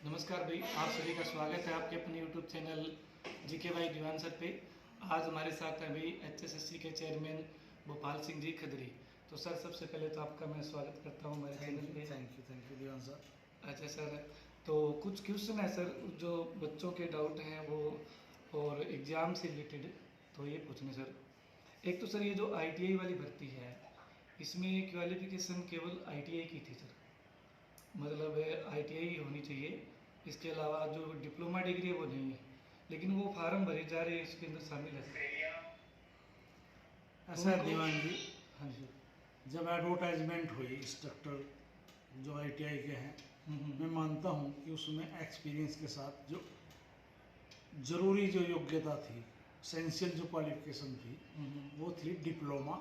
नमस्कार भाई, आप सभी का स्वागत है आपके अपने यूट्यूब चैनल जीके भाई दीवान सर पे। आज हमारे साथ है भाई एचएसएससी के चेयरमैन भोपाल सिंह जी खदरी। तो सर, सबसे पहले तो आपका मैं स्वागत करता हूँ हमारे चैनल पे। Thank you Diwan sir. अच्छा सर, तो कुछ क्वेश्चन है सर जो बच्चों के डाउट हैं वो, और एग्ज़ाम से रिलेटेड, तो ये पूछने सर। एक तो सर, ये जो आईटीआई वाली भर्ती है, इसमें क्वालिफिकेशन केवल आईटीआई की थी सर, मतलब आईटीआई होनी चाहिए। इसके अलावा जो डिप्लोमा डिग्री है वो नहीं है, लेकिन वो फार्म भरे जा रहे हैं, इसके अंदर शामिल है। ऐसा है दीवान जी, हाँ जी। जब एडवर्टाइजमेंट हुई इंस्ट्रक्टर जो आईटीआई के हैं, मैं मानता हूं कि उसमें एक्सपीरियंस के साथ जो ज़रूरी जो योग्यता थी, एसेंशियल जो क्वालिफिकेशन थी, वो थी डिप्लोमा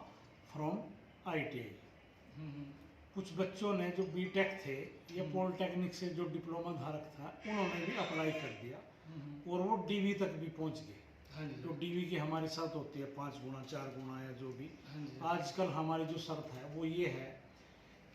फ्रॉम आईटीआई। कुछ बच्चों ने जो बीटेक थे या पॉलिटेक्निक से जो डिप्लोमा धारक था, उन्होंने भी अप्लाई कर दिया और वो डीवी तक भी पहुंच गए। हाँ जी। तो डीवी की हमारी शर्त होती है 5 गुना 4 गुना या जो भी। हाँ जी। आजकल हमारी जो शर्त है वो ये है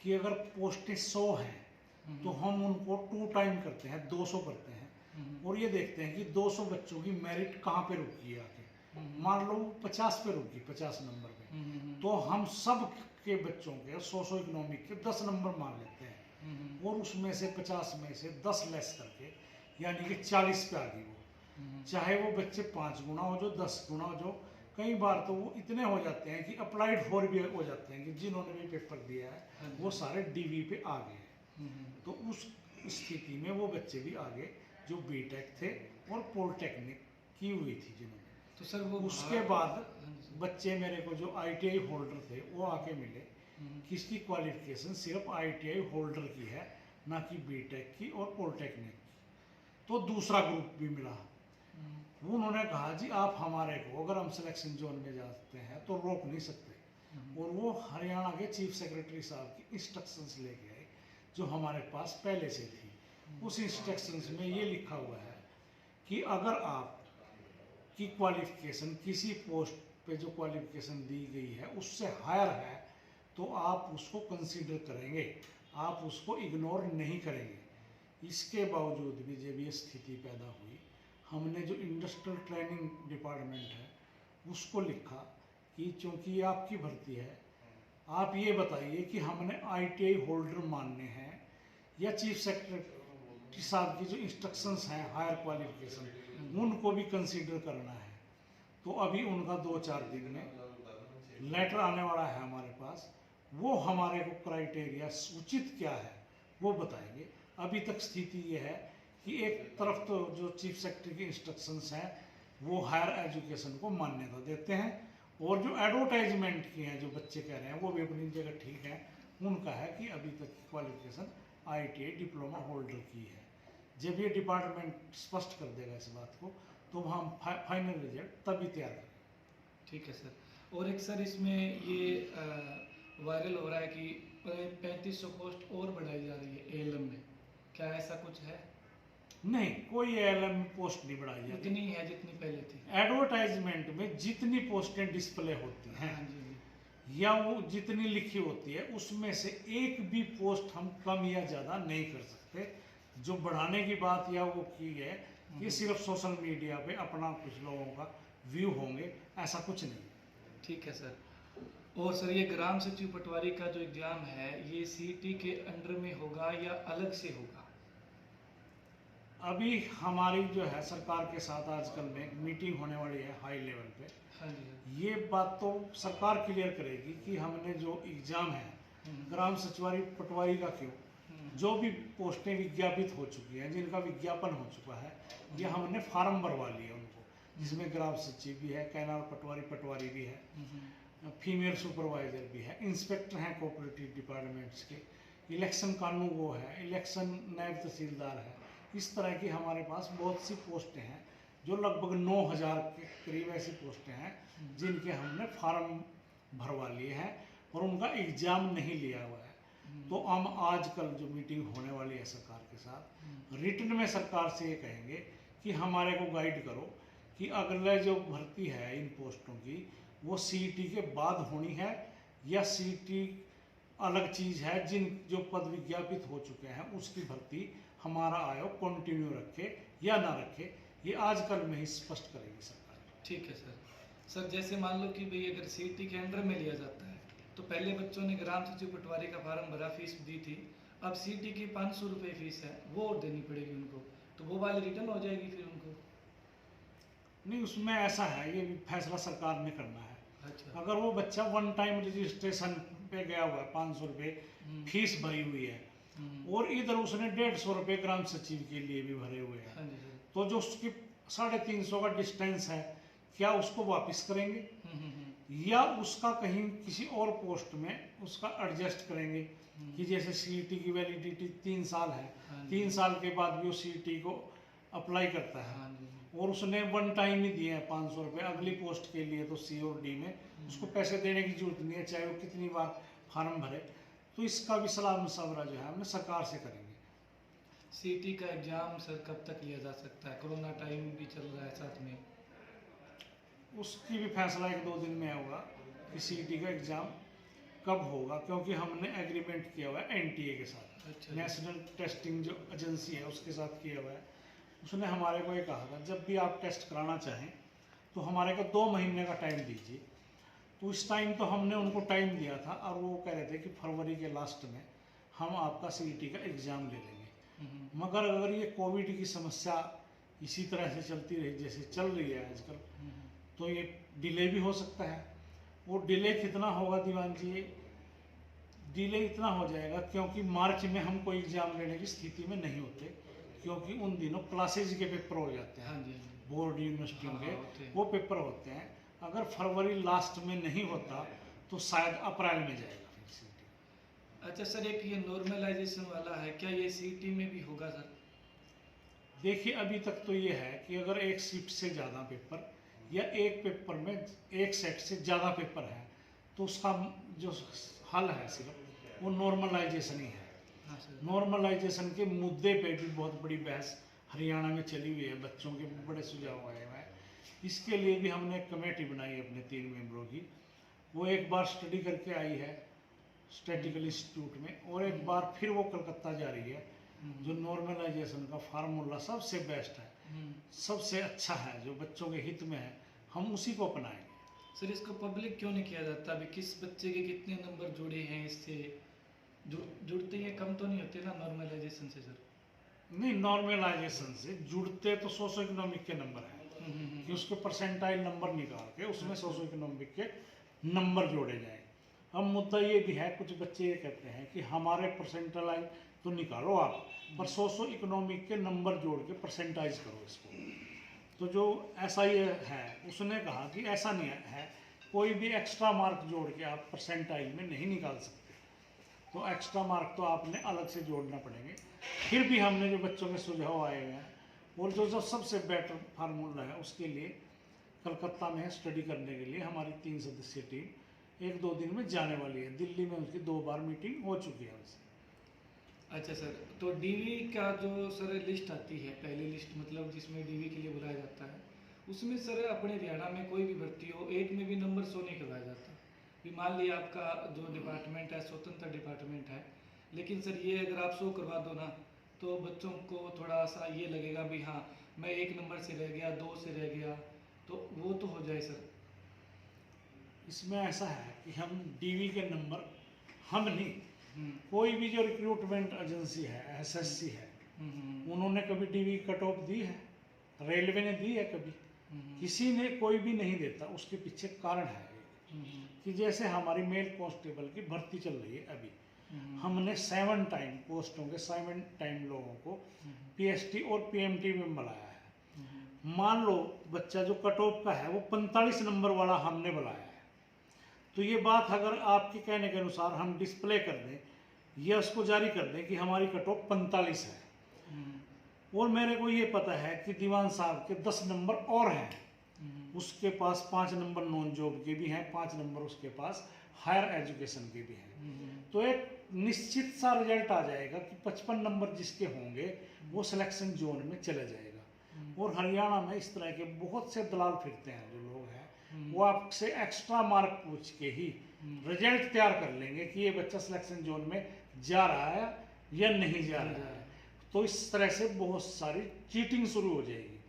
कि अगर पोस्टें 100 हैं तो हम उनको 2 टाइम करते हैं, 200 करते हैं, और ये देखते हैं कि 200 बच्चों की मेरिट कहाँ पे रुकी है आके। मान लो 50 पे रुकी, 50 नंबर पे, तो हम सब के बच्चों के सोशो इकोनॉमिक के 10 नंबर मान लेते हैं और उसमें से 50 में से 10 लेस करके, यानी कि 40 पे आ गई वो। चाहे वो बच्चे 5 गुना हो जो 10 गुना हो जो, कई बार तो वो इतने हो जाते हैं कि अप्लाइड फॉर भी हो जाते हैं कि जिन्होंने भी पेपर दिया है वो सारे डीवी पे आ गए हैं। तो उस स्थिति में वो बच्चे भी आगे जो बीटेक थे और पॉलिटेक्निक की हुई थी जिन्होंने, तो सर वो उसके बाद बच्चे मेरे को जो आईटीआई होल्डर थे वो आके मिले, किसकी क्वालिफिकेशन सिर्फ आईटीआई होल्डर की है, ना कि बीटेक की और पॉलिटेक्निक की। तो दूसरा ग्रुप भी मिला। उन्होंने कहा जी आप हमारे को, अगर हम सिलेक्शन जोन में जाते हैं तो रोक नहीं सकते, और वो हरियाणा के चीफ सेक्रेटरी साहब की इंस्ट्रक्शंस लेके आए जो हमारे पास पहले से थी। उस इंस्ट्रक्शंस में ये लिखा हुआ है कि अगर आप की क्वालिफिकेशन किसी पोस्ट पे जो क्वालिफिकेशन दी गई है उससे हायर है तो आप उसको कंसीडर करेंगे, आप उसको इग्नोर नहीं करेंगे। इसके बावजूद भी जब ये स्थिति पैदा हुई, हमने जो इंडस्ट्रियल ट्रेनिंग डिपार्टमेंट है उसको लिखा कि चूंकि ये आपकी भर्ती है, आप ये बताइए कि हमने आईटीआई होल्डर मानने हैं या चीफ सेक्रेटरी साहब की जो इंस्ट्रक्शंस हैं हायर क्वालिफिकेशन उनको भी कंसीडर करना है। तो अभी उनका 2-4 दिन में लेटर आने वाला है हमारे पास, वो हमारे को क्राइटेरिया उचित क्या है वो बताएंगे। अभी तक स्थिति ये है कि एक तरफ तो जो चीफ सेक्रेटरी की इंस्ट्रक्शंस हैं वो हायर एजुकेशन को मान्यता देते हैं, और जो एडवर्टाइजमेंट की हैं जो बच्चे कह रहे हैं वो भी अपनी जगह ठीक है। उनका है कि अभी तक की क्वालिफिकेशन आईटीआई डिप्लोमा होल्डर की है। जब ये डिपार्टमेंट स्पष्ट कर देगा इस बात को तो हम फाइनल रिजल्ट तभी तैयार करेंगे। ठीक है सर। और एक सर, इसमें ये वायरल हो रहा है कि 3500 पोस्ट और बढ़ाई जा रही है एएलएम में, क्या ऐसा कुछ है? नहीं, कोई एएलएम पोस्ट नहीं बढ़ाई जाती, उतनी ही है जितनी पहले थी। एडवर्टाइजमेंट में जितनी पोस्टें डिस्प्ले होती हैं हाँ जी। या वो जितनी लिखी होती है उसमें से एक भी पोस्ट हम कम या ज़्यादा नहीं कर सकते। जो बढ़ाने की बात या वो की है ये सिर्फ सोशल मीडिया पे अपना कुछ लोगों का व्यू होंगे, ऐसा कुछ नहीं। ठीक है सर। और सर, ये ग्राम सचिव पटवारी का जो एग्ज़ाम है ये सीईटी के अंडर में होगा या अलग से होगा? अभी हमारी जो है सरकार के साथ आजकल में मीटिंग होने वाली है हाई लेवल पे। हाँ जी। ये बात तो सरकार क्लियर करेगी कि हमने जो एग्ज़ाम है ग्राम सचिवारी पटवारी का क्यों, जो भी पोस्टें विज्ञापित हो चुकी हैं, जिनका विज्ञापन हो चुका है, ये हमने फार्म भरवा लिए उनको, जिसमें ग्राम सचिव भी है, कैनाल पटवारी भी है, फीमेल सुपरवाइजर भी है, इंस्पेक्टर हैं कोऑपरेटिव डिपार्टमेंट्स के, इलेक्शन कानून वो है, इलेक्शन नायब तहसीलदार है। इस तरह की हमारे पास बहुत सी पोस्टें हैं जो लगभग 9000 के करीब ऐसी पोस्टें हैं जिनके हमने फार्म भरवा लिए हैं और उनका एग्ज़ाम नहीं लिया हुआ है। तो हम आजकल जो मीटिंग होने वाली है सरकार के साथ, रिटन में सरकार से ये कहेंगे कि हमारे को गाइड करो कि अगले जो भर्ती है इन पोस्टों की वो सीईटी के बाद होनी है या सीईटी अलग चीज़ है। जिन जो पद विज्ञापित हो चुके हैं उसकी भर्ती हमारा आयोग कंटिन्यू रखे या ना रखे, ये आजकल में ही स्पष्ट करेगी सरकार। ठीक है सर। सर जैसे मान लो कि भाई अगर सीईटी के अंडर में लिया जाता है तो पहले बच्चों ने ग्राम सचिव पटवारी का फार्म भरा, फीस दी थी, अब सीईटी की 500 रुपये फीस है, वो और देनी पड़ेगी उनको, तो वो वाली रिटर्न हो जाएगी फिर उनको? नहीं, उसमें ऐसा है, ये फैसला सरकार ने करना है। अच्छा। अगर वो बच्चा वन टाइम रजिस्ट्रेशन पे गया हुआ है, 500 रुपये फीस भरी हुई है, और इधर उसने 150 रुपये ग्राम सचिव के लिए भी भरे हुए हैं, हाँ जी सर। तो जो उसकी 350 का डिस्टेंस है, क्या उसको वापस करेंगे या उसका कहीं किसी और पोस्ट में उसका एडजस्ट करेंगे कि जैसे सीईटी की वैलिडिटी 3 साल है, 3 साल के बाद भी वो सीईटी को अप्लाई करता है, और उसने वन टाइम ही दिए हैं 500 रुपये, अगली पोस्ट के लिए तो सी और डी में उसको पैसे देने की जरूरत नहीं है, चाहे वो कितनी बार फार्म भरे। तो इसका भी सलाह मशवरा जो है हमने सरकार से करेंगे। सीईटी का एग्जाम सर कब तक लिया जा सकता है? कोरोना टाइम भी चल रहा है साथ में। उसकी भी फैसला 1-2 दिन में होगा कि सीईटी का एग्ज़ाम कब होगा, क्योंकि हमने एग्रीमेंट किया हुआ है एनटीए के साथ। अच्छा। नेशनल टेस्टिंग जो एजेंसी है उसके साथ किया हुआ है। उसने हमारे को ये कहा था जब भी आप टेस्ट कराना चाहें तो हमारे को 2 महीने का टाइम दीजिए। तो इस टाइम तो हमने उनको टाइम दिया था, और वो कह रहे थे कि फरवरी के लास्ट में हम आपका सीईटी का एग्ज़ाम ले लेंगे। मगर अगर ये कोविड की समस्या इसी तरह से चलती रही जैसे चल रही है आजकल, तो ये डिले भी हो सकता है। वो डिले कितना होगा दीवान जी? डिले इतना हो जाएगा क्योंकि मार्च में हम कोई एग्ज़ाम लेने की स्थिति में नहीं होते, क्योंकि उन दिनों क्लासेज के पेपर हो जाते हैं। हाँ जी। बोर्ड यूनिवर्सिटियों हाँ, के वो पेपर होते हैं। अगर फरवरी लास्ट में नहीं होता तो शायद अप्रैल में जाएगा फिर सीईटी। अच्छा सर, एक ये नॉर्मलाइजेशन वाला है, क्या ये सीईटी में भी होगा सर? देखिए, अभी तक तो ये है कि अगर एक शिफ्ट से ज़्यादा पेपर या एक पेपर में एक सेट से ज़्यादा पेपर है तो उसका जो हल है सिर्फ वो नॉर्मलाइजेशन ही है। हाँ सर। नॉर्मलाइजेशन के मुद्दे पे भी बहुत बड़ी बहस हरियाणा में चली हुई है, बच्चों के बड़े सुझाव आए हुए हैं। इसके लिए भी हमने एक कमेटी बनाई अपने 3 मेंबरों की। वो एक बार स्टडी करके आई है स्टैटिकल इंस्टीट्यूट में, और एक बार फिर वो कलकत्ता जा रही है। जो नॉर्मलाइजेशन का फार्मूला सबसे बेस्ट है, सबसे अच्छा है, जो बच्चों के हित में है, हम उसी को अपनाएंगे। सर इसको पब्लिक क्यों नहीं किया जाता? अभी किस बच्चे के कितने नंबर जुड़े हैं इससे? जुड़ते ही कम तो नहीं होते ना नॉर्मलाइजेशन से सर? नहीं, नॉर्मलाइजेशन से जुड़ते तो सोशो इकोनॉमिक के नंबर हैं कि उसके परसेंटाइल नंबर निकाल के उसमें सोशो इकोनॉमिक के नंबर जोड़े जाएं। अब मुद्दा ये भी है, कुछ बच्चे ये कहते हैं कि हमारे परसेंटाइल तो निकालो आप, पर सोशो इकोनॉमिक के नंबर जोड़ के परसेंटाइज करो इसको। तो जो ऐसा ये है उसने कहा कि ऐसा नहीं है, कोई भी एक्स्ट्रा मार्क जोड़ के आप परसेंटाइल में नहीं निकाल सकते, तो एक्स्ट्रा मार्क तो आपने अलग से जोड़ना पड़ेंगे। फिर भी हमने जो बच्चों के सुझाव आए हुए हैं और जो सबसे बेटर फार्मूला है उसके लिए कलकत्ता में स्टडी करने के लिए हमारी 3 सदस्यीय टीम 1-2 दिन में जाने वाली है। दिल्ली में उसकी 2 बार मीटिंग हो चुकी है उनसे। अच्छा सर, तो डीवी का जो सर लिस्ट आती है, पहली लिस्ट मतलब जिसमें डीवी के लिए बुलाया जाता है, उसमें सर अपने हरियाणा में कोई भी भर्ती हो, एक में भी नंबर 100 नहीं करवाया जाता। भी मान लिया आपका जो डिपार्टमेंट है स्वतंत्र डिपार्टमेंट है, लेकिन सर ये अगर आप 100 करवा दो ना तो बच्चों को थोड़ा सा ये लगेगा भी हाँ मैं 1 नंबर से रह गया, 2 से रह गया, तो वो तो हो जाए सर। इसमें ऐसा है कि हम डीवी के नंबर हम नहीं, कोई भी जो रिक्रूटमेंट एजेंसी है, एसएससी है, उन्होंने कभी डीवी कट ऑफ दी है? रेलवे ने दी है कभी? किसी ने, कोई भी नहीं देता। उसके पीछे कारण है कि जैसे हमारी मेल कांस्टेबल की भर्ती चल रही है अभी, हमने 7 टाइम पोस्टों के 7 टाइम लोगों को पीएसटी और पीएमटी में बुलाया है। मान लो बच्चा जो कट ऑफ का है वो 45 नंबर वाला हमने बुलाया है, तो ये बात अगर आपके कहने के अनुसार हम डिस्प्ले कर दें या उसको जारी कर दें कि हमारी कट ऑफ 45 है, और मेरे को ये पता है कि दीवान साहब के 10 नंबर और हैं, उसके पास 5 नंबर नॉन जॉब के भी हैं, 5 नंबर उसके पास हायर एजुकेशन के भी हैं, तो एक निश्चित सा रिजल्ट आ जाएगा कि 55 नंबर जिसके होंगे वो सिलेक्शन जोन में चले जाएगा। और हरियाणा में इस तरह के बहुत से दलाल फिरते हैं, जो लोग हैं वो आपसे एक्स्ट्रा मार्क पूछ के ही रिजल्ट तैयार कर लेंगे कि ये बच्चा सिलेक्शन जोन में जा रहा है या नहीं जा रहा है। तो इस तरह से बहुत सारी चीटिंग शुरू हो जाएगी।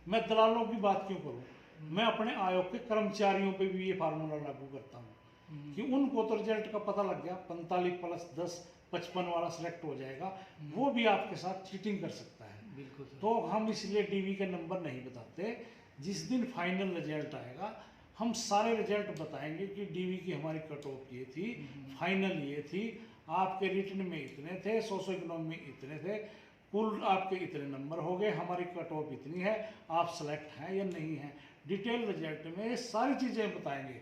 मैं दलालों की बात क्यों करूं, मैं अपने आयोग के कर्मचारियों पे भी ये फार्मूला लागू करता हूं कि उनको तो रिजल्ट का पता लग गया 45+10 55 वाला सिलेक्ट हो जाएगा, वो भी आपके साथ चीटिंग कर सकता है। बिल्कुल सर। तो हम इसलिए डीवी के नंबर नहीं बताते। जिस दिन फाइनल रिजल्ट आएगा हम सारे रिजल्ट बताएंगे कि डीवी की हमारी कट ऑफ ये थी, फाइनल ये थी, आपके रिटन में इतने थे, सोशो इकोनॉमी में इतने थे, कुल आपके इतने नंबर हो गए, हमारी कट ऑफ इतनी है, आप सेलेक्ट हैं या नहीं हैं। डिटेल रिजल्ट में ये सारी चीज़ें बताएंगे,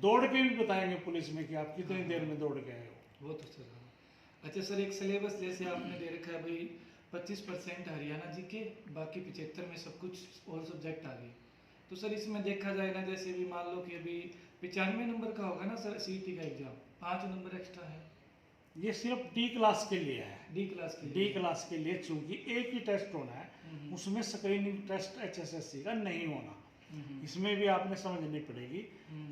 दौड़ के भी बताएंगे पुलिस में कि आप कितनी देर में दौड़ के आए हो। वो तो सर। अच्छा सर, एक सिलेबस जैसे आपने दे रखा है भाई 25% हरियाणा जी के, बाकी 75 में सब कुछ और सब्जेक्ट आ गए। तो सर इसमें देखा जाए ना, जैसे भी मान लो कि अभी 95 नंबर का होगा ना सर सीईटी का एग्जाम, 5 नंबर एक्स्ट्रा है। ये सिर्फ डी क्लास के लिए है, डी क्लास के डी क्लास के लिए, चूंकि एक ही टेस्ट होना है, उसमें स्क्रीनिंग टेस्ट HSSC का नहीं होना। इसमें भी आपने समझनी पड़ेगी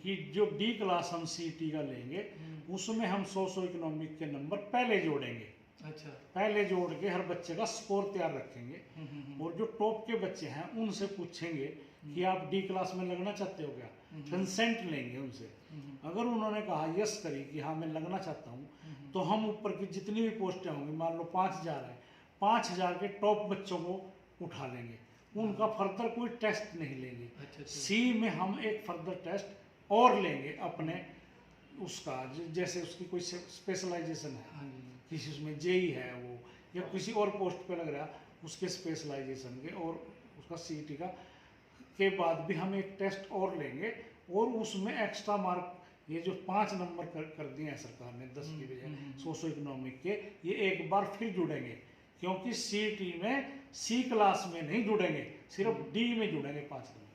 कि जो डी क्लास हम सीईटी का लेंगे उसमें हम सोशो इकोनॉमिक के नंबर पहले जोड़ेंगे। अच्छा। पहले जोड़ के हर बच्चे का स्कोर तैयार रखेंगे और जो टॉप के बच्चे हैं उनसे पूछेंगे कि आप डी क्लास में लगना चाहते हो क्या, कंसेंट लेंगे उनसे। अगर उन्होंने कहा यस करी कि हाँ मैं लगना चाहता हूँ, तो हम ऊपर की जितनी भी पोस्टें होंगी, मान लो 5000 है, 5000 के टॉप बच्चों को उठा लेंगे, उनका फर्दर कोई टेस्ट नहीं लेंगे। अच्छा। सी में हम एक फर्दर टेस्ट और लेंगे अपने उसका, जैसे उसकी कोई स्पेशलाइजेशन है, हाँ जी। किसी उसमें जेई है वो, या किसी और पोस्ट पे लग रहा उसके स्पेशलाइजेशन के, और उसका सीईटी का के बाद भी हम एक टेस्ट और लेंगे, और उसमें एक्स्ट्रा मार्क, ये जो 5 नंबर कर दिए हैं सरकार ने 10 की बजाय सोशो इकोनॉमिक के, ये एक बार फिर जुड़ेंगे, क्योंकि सीईटी में सी क्लास में नहीं जुड़ेंगे, सिर्फ डी में जुड़ेंगे 5 नंबर।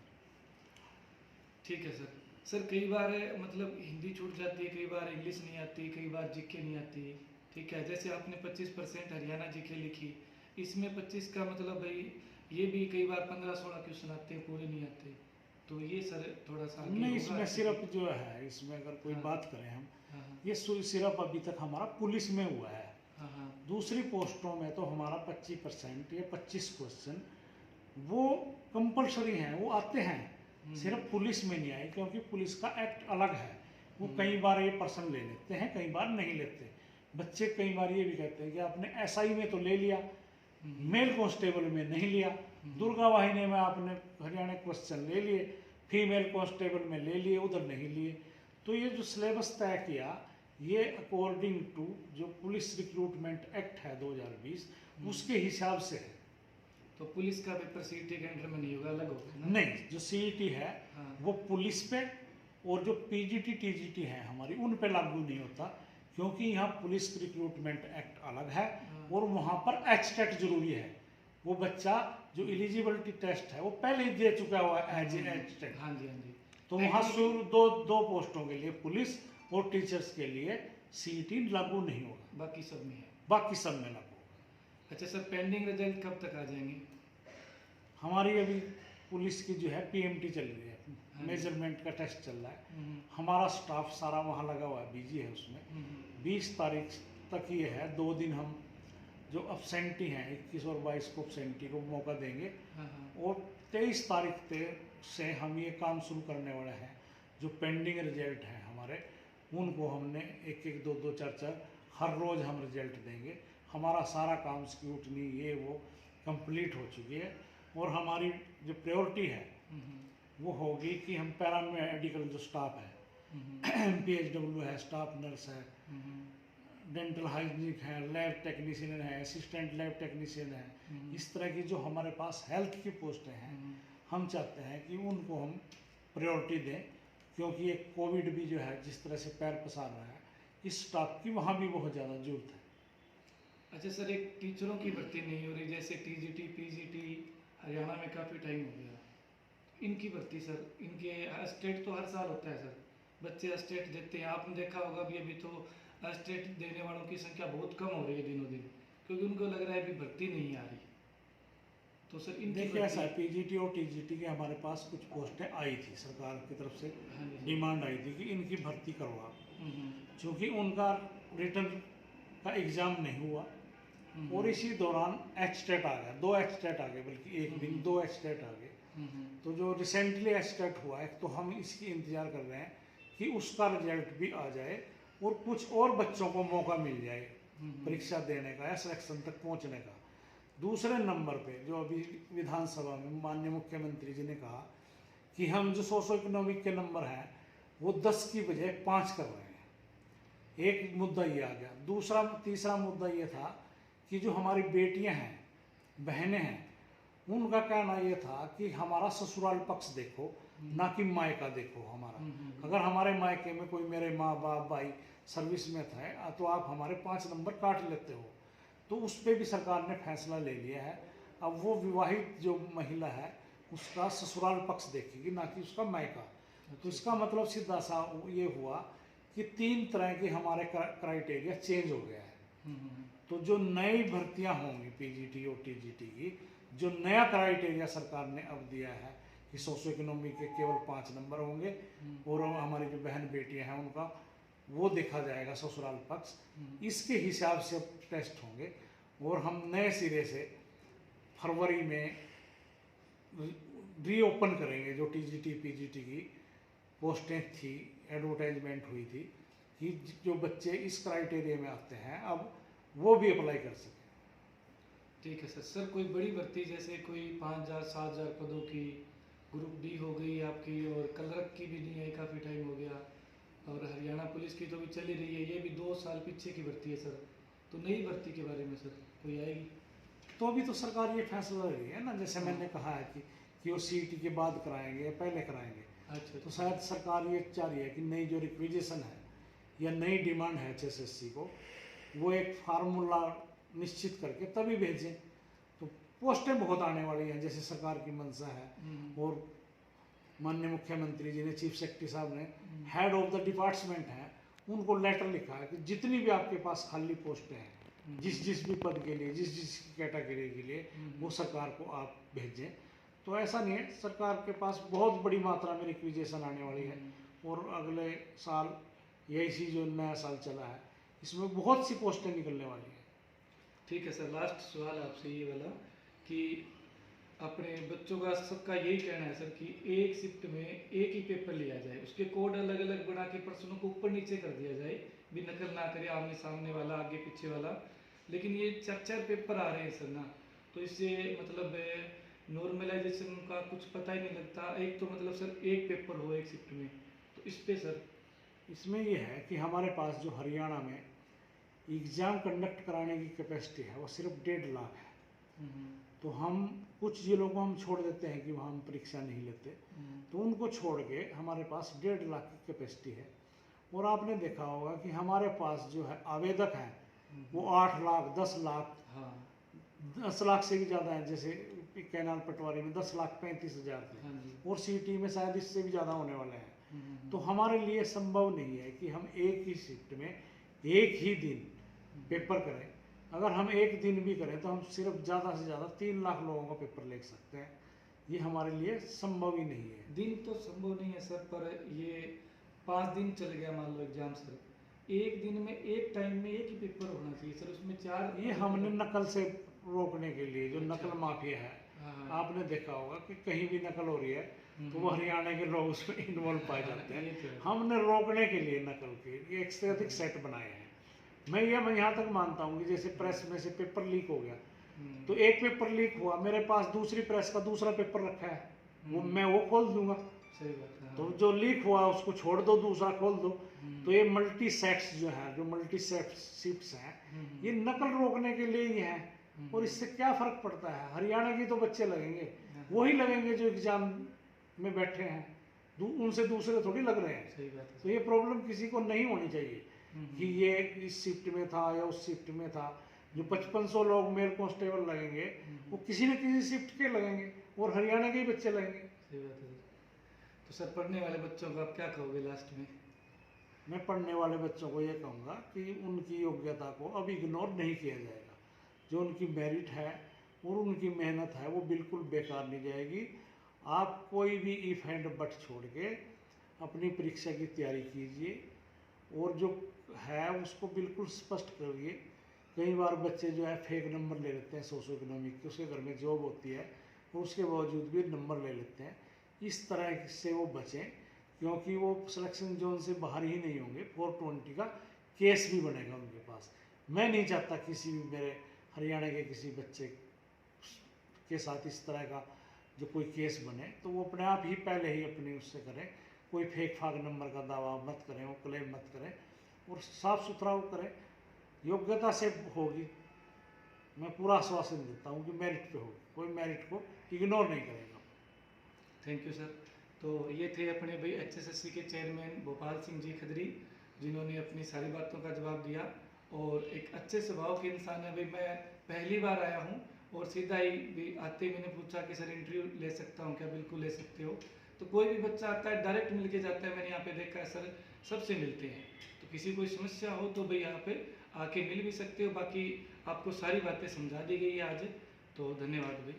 ठीक है सर। सर कई बार मतलब हिंदी छूट जाती है, कई बार इंग्लिश नहीं आती, कई बार जीके नहीं आती। ठीक है, जैसे आपने 25% हरियाणा जीके लिखी, इसमें 25 का मतलब भाई ये भी कई बार 15-16 क्वेश्चन आते हैं, पूरे नहीं आते। तो ये सर थोड़ा सा नहीं, इसमें सिर्फ जो है, इसमें अगर कोई बात करें हम, ये सिर्फ अभी तक हमारा पुलिस में हुआ है। दूसरी पोस्टों में तो हमारा 25% या 25 क्वेश्चन वो कंपलसरी हैं, वो आते हैं, सिर्फ पुलिस में नहीं आए, क्योंकि पुलिस का एक्ट अलग है। वो कई बार ये पर्सन ले लेते हैं, कई बार नहीं लेते। बच्चे कई बार ये भी कहते हैं कि आपने एसआई में तो ले लिया, मेल कांस्टेबल में नहीं लिया, दुर्गा वाहिनी में आपने हरियाणा क्वेश्चन ले लिए, फीमेल कांस्टेबल में ले लिए, उधर नहीं लिए। तो ये जो सिलेबस तय किया, ये अकॉर्डिंग टू जो पुलिस रिक्रूटमेंट एक्ट है 2020 उसके हिसाब से है। तो पुलिस का पेपर सीईटी के अंडर में नहीं होगा, अलग होगा? नहीं, जो सीईटी है वो पुलिस पे, और जो पीजीटी टीजीटी है हमारी, उन पे लागू नहीं होता, क्योंकि यहाँ पुलिस रिक्रूटमेंट एक्ट अलग है और वहाँ पर एचटेट जरूरी है। वो बच्चा जो एलिजिबिलिटी टेस्ट है वो पहले ही दे चुका हुआ है एज एचटेट। हाँ जी, हाँ जी। तो वहाँ शुरू दो पोस्टों के लिए पुलिस और टीचर्स के लिए सीईटी लागू नहीं होगा, बाकी सब में है। बाकी सब में लागू होगा। अच्छा सर, पेंडिंग रिजल्ट कब तक आ जाएंगे? हमारी अभी पुलिस की जो है पीएमटी चल रही है, मेजरमेंट का टेस्ट चल रहा है, हमारा स्टाफ सारा वहाँ लगा हुआ है, बिजी है उसमें। 20 तारीख तक ये है, 2 दिन हम जो अपसेंटी हैं 21 और 22 को अपसेंटी को मौका देंगे, और 23 तारीख से हम ये काम शुरू करने वाले हैं। जो पेंडिंग रिजल्ट हैं हमारे, उनको हमने 1-1, 2-2, 4-4 हर रोज़ हम रिजल्ट देंगे। हमारा सारा काम स्क्रूटनी ये वो कंप्लीट हो चुकी है, और हमारी जो प्रायोरिटी है वो होगी कि हम पैरामेडिकल जो स्टाफ है, PHW है, स्टाफ नर्स है, डेंटल हाइजीनिक है, लैब टेक्नीशियन है, असिस्टेंट लैब टेक्नीशियन है, इस तरह की जो हमारे पास हेल्थ की पोस्टें हैं, हम चाहते हैं कि उनको हम प्रायोरिटी दें, क्योंकि एक कोविड भी जो है जिस तरह से पैर पसार रहा है, इस स्टाफ की वहाँ भी बहुत ज़्यादा जरूरत है। अच्छा सर, एक टीचरों की भर्ती नहीं हो रही, जैसे टीजीटी पीजीटी हरियाणा में काफ़ी टाइम हो गया, इनकी भर्ती सर, इनके स्टेट तो हर साल होता है सर, बच्चे स्टेट देते हैं, आपने देखा होगा अभी तो स्टेट देने वालों की संख्या बहुत कम हो रही है दिनों दिन, क्योंकि उनको लग रहा है अभी भर्ती नहीं आ रही। तो सर इनकी देखिए ऐसा है, पीजीटी और टीजीटी के हमारे पास कुछ पोस्टें आई थी, सरकार की तरफ से डिमांड आई थी कि इनकी भर्ती करवा, क्योंकि उनका रिटर्न का एग्ज़ाम नहीं हुआ, और इसी दौरान एचटेट आ गया, 2 एचटेट आ गए, बल्कि एक दिन 2 एचटेट आ गए। तो जो रिसेंटली एचटेट हुआ है तो हम इसकी इंतजार कर रहे हैं कि उसका रिजल्ट भी आ जाए और कुछ और बच्चों को मौका मिल जाए परीक्षा देने का या सिलेक्शन तक पहुंचने का। दूसरे नंबर पे जो अभी विधानसभा में माननीय मुख्यमंत्री जी ने कहा कि हम जो सोशो इकोनॉमिक के नंबर हैं वो 10 की बजाय 5 कर रहे हैं। एक मुद्दा ये आ गया। तीसरा मुद्दा ये था कि जो हमारी बेटियां हैं, बहनें हैं, उनका कहना ये था कि हमारा ससुराल पक्ष देखो, ना कि मायका देखो हमारा। अगर हमारे मायके में कोई मेरे माँ बाप भाई सर्विस में था तो आप हमारे 5 नंबर काट लेते हो। तो उस पर भी सरकार ने फैसला ले लिया है। अब वो विवाहित जो महिला है उसका ससुराल पक्ष देखेगी, ना कि उसका मायका। तो इसका मतलब सीधा सा ये हुआ कि 3 तरह के हमारे क्राइटेरिया चेंज हो गया है। तो जो नई भर्तियां होंगी पीजीटी और टीजीटी की, जो नया क्राइटेरिया सरकार ने अब दिया है कि सोशो इकोनॉमिक के केवल 5 नंबर होंगे और हमारी जो बहन बेटियां हैं उनका वो देखा जाएगा ससुराल पक्ष। इसके हिसाब से अब टेस्ट होंगे और हम नए सिरे से फरवरी में रीओपन करेंगे जो टीजीटी पीजीटी की पोस्टें थी, एडवर्टाइजमेंट हुई थी कि जो बच्चे इस क्राइटेरिया में आते हैं अब वो भी अप्लाई कर सकें। ठीक है सर। सर कोई बड़ी भर्ती जैसे कोई 5,000 7,000 पदों की ग्रुप डी हो गई आपकी, और कलरक की भी नहीं आई, काफ़ी टाइम हो गया, और हरियाणा पुलिस की तो भी चली रही है, ये भी 2 साल पीछे की भर्ती है सर। तो नई भर्ती के बारे में सर कोई आएगी? तो अभी तो सरकार ये फैसला ले रही है ना, जैसे मैंने कहा है कि वो सीईटी के बाद कराएंगे या पहले कराएंगे। अच्छा। तो शायद सरकार ये चाह रही है कि नई जो रिक्विजिशन है या नई डिमांड है एचएसएससी को, वो एक फार्मूला निश्चित करके तभी भेजें। तो पोस्टें बहुत आने वाली हैं जैसे सरकार की मंशा है, और माननीय मुख्यमंत्री जी ने, चीफ सेक्रेटरी साहब ने, हेड ऑफ द डिपार्टमेंट हैं, उनको लेटर लिखा है कि जितनी भी आपके पास खाली पोस्टें हैं, जिस भी पद के लिए, जिस कैटेगरी के लिए, वो सरकार को आप भेजें। तो ऐसा नहीं है, सरकार के पास बहुत बड़ी मात्रा में रिक्विजिशन आने वाली है, और अगले साल यही जो नया साल चला है इसमें बहुत सी पोस्टें निकलने वाली है। ठीक है सर। लास्ट सवाल आपसे ये वाला कि अपने बच्चों का सबका यही कहना है सर कि एक शिफ्ट में एक ही पेपर लिया जाए, उसके कोड अलग अलग बना के प्रश्नों को ऊपर नीचे कर दिया जाए, भी नकल ना करे आमने सामने वाला, आगे पीछे वाला। लेकिन ये 4 पेपर आ रहे हैं सर ना, तो इससे मतलब नॉर्मलाइजेशन का कुछ पता ही नहीं लगता। एक तो मतलब सर एक पेपर हो एक शिफ्ट में, तो इस पे सर। इसमें ये है कि हमारे पास जो हरियाणा में एग्ज़ाम कंडक्ट कराने की कैपेसिटी है वो सिर्फ 1.5 लाख है। तो हम कुछ जिलों को हम छोड़ देते हैं कि वहाँ हम परीक्षा नहीं लेते, तो उनको छोड़ के हमारे पास 1.5 लाख की कैपेसिटी है। और आपने देखा होगा कि हमारे पास जो है आवेदक हैं वो 8 लाख 10 लाख, 10 लाख से भी ज़्यादा है। जैसे कैनाल पटवारी में 10,35,000 थे, और सीटी में शायद इससे भी ज़्यादा होने वाले हैं। तो हमारे लिए संभव नहीं है कि हम एक ही शिफ्ट में एक ही दिन पेपर करें। अगर हम एक दिन भी करें तो हम सिर्फ ज़्यादा से ज़्यादा 3 लाख लोगों का पेपर ले सकते हैं। ये हमारे लिए संभव ही नहीं है। दिन तो संभव नहीं है सर, पर ये 5 दिन चल गया मान लो एग्जाम सर, एक दिन में एक टाइम में एक ही पेपर होना चाहिए सर, उसमें 4। ये हमने नकल से रोकने के लिए, जो नकल माफिया है, आपने देखा होगा कि कहीं भी नकल हो रही है तो वो हरियाणा के लोग उसमें इन्वॉल्व पाए जाते हैं। हमने रोकने के लिए नकल के एक से अधिक सेट बनाए हैं। मैं यहाँ तक मानता हूँ कि जैसे प्रेस में से पेपर लीक हो गया, तो एक पेपर लीक हुआ, मेरे पास दूसरी प्रेस का दूसरा पेपर रखा है, मैं वो खोल दूंगा। सही बात है। तो जो लीक हुआ उसको छोड़ दो, दूसरा खोल दो। तो ये मल्टी सेट्स जो है, जो मल्टी शिफ्ट्स हैं, ये नकल रोकने के लिए ही है। और इससे क्या फर्क पड़ता है, हरियाणा की तो बच्चे लगेंगे, वही लगेंगे जो एग्जाम में बैठे हैं, उनसे दूसरे थोड़ी लग रहे हैं। सही बात है। तो ये प्रॉब्लम किसी को नहीं होनी चाहिए कि ये इस शिफ्ट में था या उस शिफ्ट में था। जो 5500 लोग मेल कांस्टेबल लगेंगे वो किसी न किसी शिफ्ट के लगेंगे, और हरियाणा के ही बच्चे लगेंगे। सही बात है। तो सर पढ़ने वाले बच्चों को आप क्या कहोगे लास्ट में? मैं पढ़ने वाले बच्चों को ये कहूँगा कि उनकी योग्यता को अब इग्नोर नहीं किया जाएगा। जो उनकी मेरिट है और उनकी मेहनत है वो बिल्कुल बेकार नहीं जाएगी। आप कोई भी इफ एंड बट छोड़ के अपनी परीक्षा की तैयारी कीजिए, और जो है उसको बिल्कुल स्पष्ट करिए कई बार बच्चे जो है फेक नंबर ले लेते हैं सोशो इकोनॉमिक के, उसके घर में जॉब होती है और उसके बावजूद भी नंबर ले लेते हैं। इस तरह से वो बचें, क्योंकि वो सिलेक्शन जोन से बाहर ही नहीं होंगे, 420 का केस भी बनेगा उनके पास। मैं नहीं चाहता किसी भी मेरे हरियाणा के किसी बच्चे के साथ इस तरह का जो कोई केस बने, तो वो अपने आप ही पहले ही अपनी उससे करें, कोई फेक फाक नंबर का दावा मत करें, वो क्लेम मत करें और साफ़ सुथरा वो करें, योग्यता से होगी। मैं पूरा आश्वासन देता हूँ कि मेरिट पे होगी, कोई मेरिट को इग्नोर नहीं करेगा। Thank you sir. तो ये थे अपने भाई HSSC के चेयरमैन भोपाल सिंह जी खदरी, जिन्होंने अपनी सारी बातों का जवाब दिया और एक अच्छे स्वभाव के इंसान है। भाई मैं पहली बार आया हूँ और सीधा ही भी आते ही मैंने पूछा कि सर इंटरव्यू ले सकता हूँ क्या? बिल्कुल ले सकते हो। तो कोई भी बच्चा आता है डायरेक्ट मिल के जाता है, मैंने यहाँ पे देखा है सर, सबसे मिलते हैं। तो किसी कोई समस्या हो तो भाई यहाँ पे आके मिल भी सकते हो। बाकी आपको सारी बातें समझा दी गई है आज, तो धन्यवाद भाई।